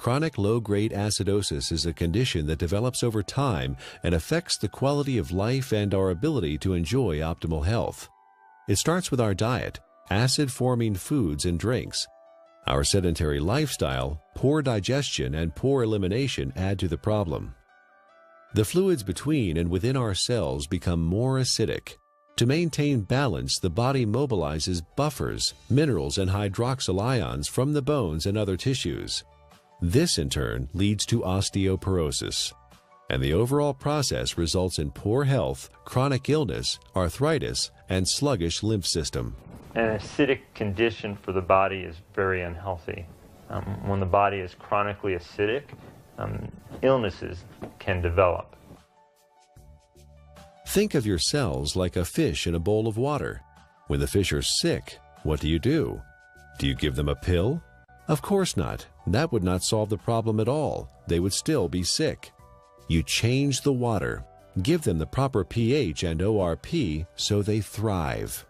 Chronic low-grade acidosis is a condition that develops over time and affects the quality of life and our ability to enjoy optimal health. It starts with our diet, acid-forming foods and drinks. Our sedentary lifestyle, poor digestion, and poor elimination add to the problem. The fluids between and within our cells become more acidic. To maintain balance, the body mobilizes buffers, minerals, and hydroxyl ions from the bones and other tissues. This, in turn, leads to osteoporosis, and the overall process results in poor health, chronic illness, arthritis, and sluggish lymph system. An acidic condition for the body is very unhealthy. When the body is chronically acidic, illnesses can develop. Think of your cells like a fish in a bowl of water. When the fish are sick, what do? Do you give them a pill? Of course not. That would not solve the problem at all. They would still be sick. You change the water, give them the proper pH and ORP so they thrive.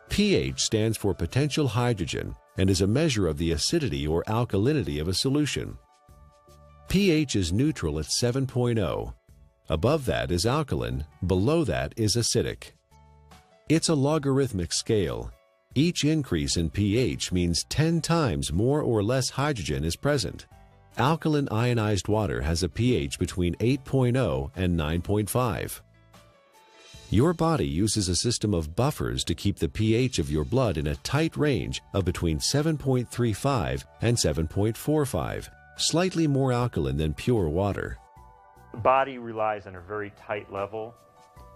pH stands for potential hydrogen and is a measure of the acidity or alkalinity of a solution. pH is neutral at 7.0. Above that is alkaline, below that is acidic. It's a logarithmic scale. Each increase in pH means 10 times more or less hydrogen is present. Alkaline ionized water has a pH between 8.0 and 9.5. Your body uses a system of buffers to keep the pH of your blood in a tight range of between 7.35 and 7.45, slightly more alkaline than pure water. The body relies on a very tight level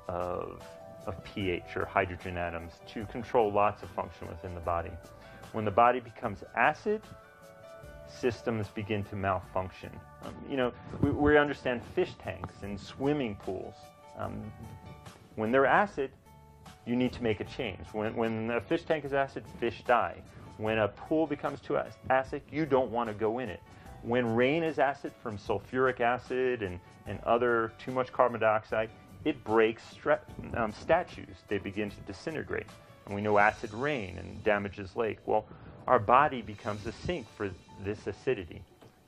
of pH, or hydrogen atoms, to control lots of function within the body. When the body becomes acid, systems begin to malfunction. We understand fish tanks and swimming pools. When they're acid, you need to make a change. When a fish tank is acid, fish die. When a pool becomes too acid, you don't want to go in it. When rain is acid from sulfuric acid and other too much carbon dioxide, it breaks statues. They begin to disintegrate. And we know acid rain and damages lake. Well, our body becomes a sink for this acidity.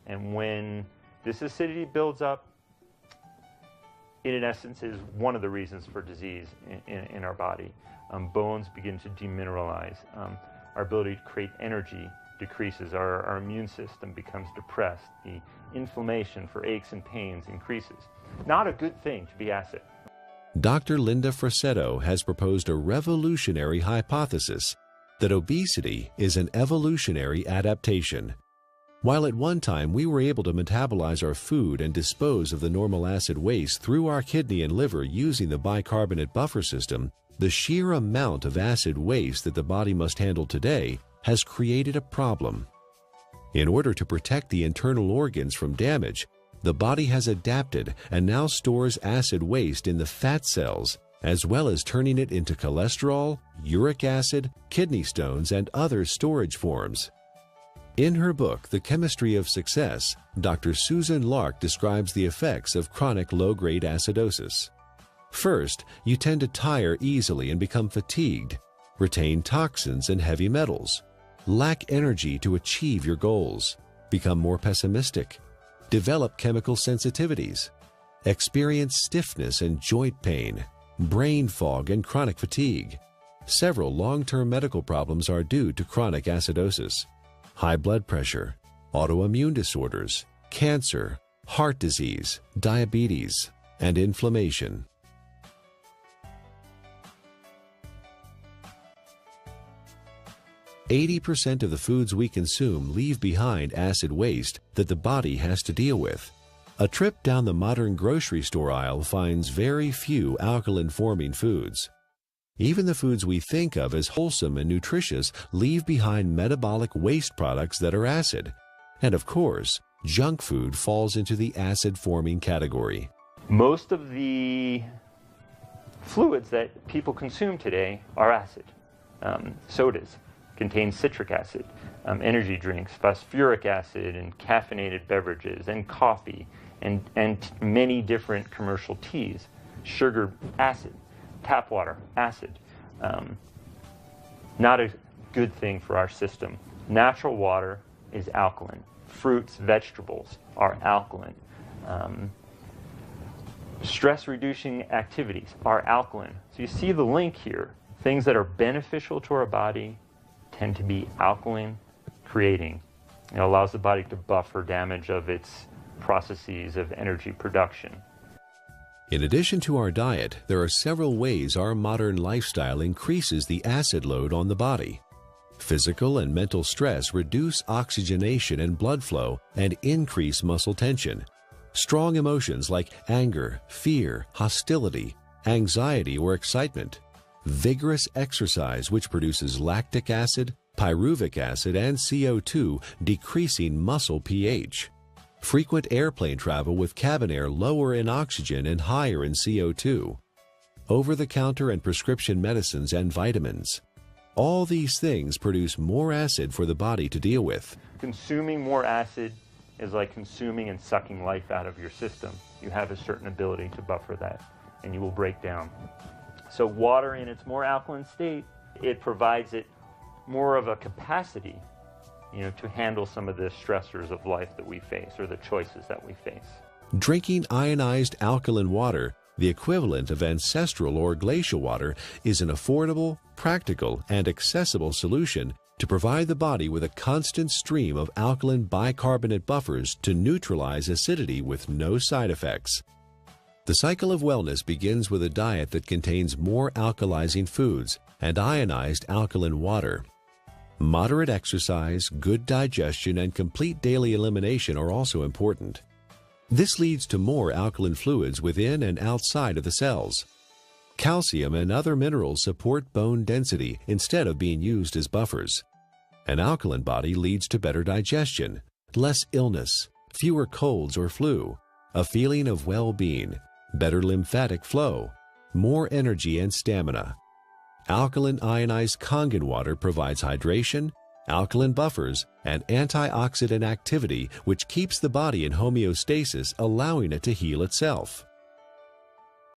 And when this acidity builds up, it in essence is one of the reasons for disease in our body. Bones begin to demineralize. Our ability to create energy decreases. Our immune system becomes depressed. The inflammation for aches and pains increases. Not a good thing to be acid. Dr. Linda Frassetto has proposed a revolutionary hypothesis that obesity is an evolutionary adaptation. While at one time we were able to metabolize our food and dispose of the normal acid waste through our kidney and liver using the bicarbonate buffer system, the sheer amount of acid waste that the body must handle today has created a problem. In order to protect the internal organs from damage, the body has adapted and now stores acid waste in the fat cells, as well as turning it into cholesterol, uric acid, kidney stones, and other storage forms. In her book, The Chemistry of Success, Dr. Susan Lark describes the effects of chronic low-grade acidosis. First, you tend to tire easily and become fatigued, retain toxins and heavy metals, lack energy to achieve your goals, become more pessimistic, develop chemical sensitivities, experience stiffness and joint pain, brain fog, and chronic fatigue. Several long-term medical problems are due to chronic acidosis: high blood pressure, autoimmune disorders, cancer, heart disease, diabetes, and inflammation. "80% of the foods we consume leave behind acid waste that the body has to deal with. A trip down the modern grocery store aisle finds very few alkaline-forming foods. Even the foods we think of as wholesome and nutritious leave behind metabolic waste products that are acid. And of course, junk food falls into the acid-forming category." Most of the fluids that people consume today are acid. Sodas contain citric acid, energy drinks, phosphoric acid, and caffeinated beverages, and coffee, and many different commercial teas. Sugar, acid. Tap water, acid. Not a good thing for our system. Natural water is alkaline. fruits, vegetables are alkaline. Stress-reducing activities are alkaline. So you see the link here. Things that are beneficial to our body tend to be alkaline creating. It allows the body to buffer damage of its processes of energy production. In addition to our diet, there are several ways our modern lifestyle increases the acid load on the body. Physical and mental stress reduce oxygenation and blood flow and increase muscle tension. Strong emotions like anger, fear, hostility, anxiety, or excitement. Vigorous exercise, which produces lactic acid, pyruvic acid, and CO2, decreasing muscle pH. Frequent airplane travel with cabin air lower in oxygen and higher in CO2. Over-the-counter and prescription medicines and vitamins. All these things produce more acid for the body to deal with. Consuming more acid is like consuming and sucking life out of your system. You have a certain ability to buffer that, and you will break down. So water in its more alkaline state, it provides it more of a capacity, to handle some of the stressors of life that we face, or the choices that we face. Drinking ionized alkaline water, the equivalent of ancestral or glacial water, is an affordable, practical, and accessible solution to provide the body with a constant stream of alkaline bicarbonate buffers to neutralize acidity with no side effects. The cycle of wellness begins with a diet that contains more alkalizing foods and ionized alkaline water. Moderate exercise, good digestion, and complete daily elimination are also important. This leads to more alkaline fluids within and outside of the cells. Calcium and other minerals support bone density instead of being used as buffers. An alkaline body leads to better digestion, less illness, fewer colds or flu, a feeling of well-being, better lymphatic flow, more energy and stamina. Alkaline ionized Kangen water provides hydration, alkaline buffers, and antioxidant activity which keeps the body in homeostasis, allowing it to heal itself.